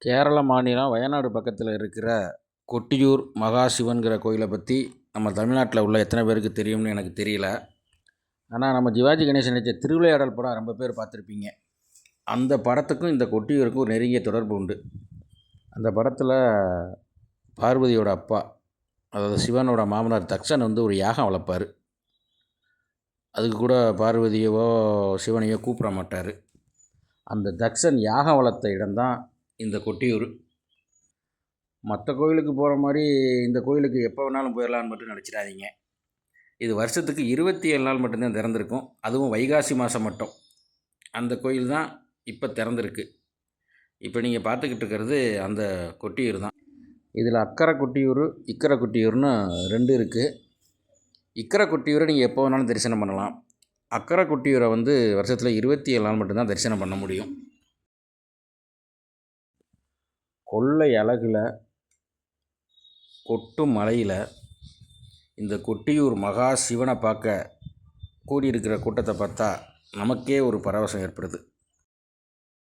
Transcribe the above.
கேரள மாநிலம் வயநாடு பக்கத்தில் இருக்கிற கொட்டியூர் மகாசிவன்கிற கோயிலை பற்றி நம்ம தமிழ்நாட்டில் உள்ள எத்தனை பேருக்கு தெரியும்னு எனக்கு தெரியல. ஆனால் நம்ம சிவாஜி கணேசன் நடித்த திருவிளையாடல் படம் ரொம்ப பேர் பார்த்துருப்பீங்க. அந்த படத்துக்கும் இந்த கொட்டியூருக்கும் ஒரு நெருங்கிய தொடர்பு உண்டு. அந்த படத்தில் பார்வதியோட அப்பா, அதாவது சிவனோட மாமனார் தக்ஷன் ஒரு யாகம் வளர்ப்பார். அதுக்கு கூட பார்வதியவோ சிவனையோ கூப்பிட மாட்டார். அந்த தக்ஷன் யாகம் வளர்த்த இடம்தான் இந்த கொட்டியூர். மற்ற கோயிலுக்கு போகிற மாதிரி இந்த கோயிலுக்கு எப்போ வேணாலும் போயிடலான்னு மட்டும் நினச்சிடாதீங்க. இது வருஷத்துக்கு 27 நாள் மட்டும்தான் திறந்திருக்கும். அதுவும் வைகாசி மாதம் மட்டும். அந்த கோயில் தான் இப்போ திறந்திருக்கு. இப்போ நீங்கள் பார்த்துக்கிட்டு இருக்கிறது அந்த கொட்டியூர் தான். இதில் அக்கரை கொட்டியூர், இக்கரை கொட்டியூர்னு 2 இருக்குது. இக்கரை கொட்டியூரை நீங்கள் எப்போ வேணாலும் தரிசனம் பண்ணலாம். அக்கரை கொட்டியூரை வருஷத்தில் 27 நாள் மட்டும்தான் தரிசனம் பண்ண முடியும். கொள்ளை அழகில் கொட்டும் மலையில் இந்த கொட்டியூர் மகா சிவனை பார்க்க கூடியிருக்கிற கூட்டத்தை பார்த்தா நமக்கே ஒரு பரவசம் ஏற்படுது.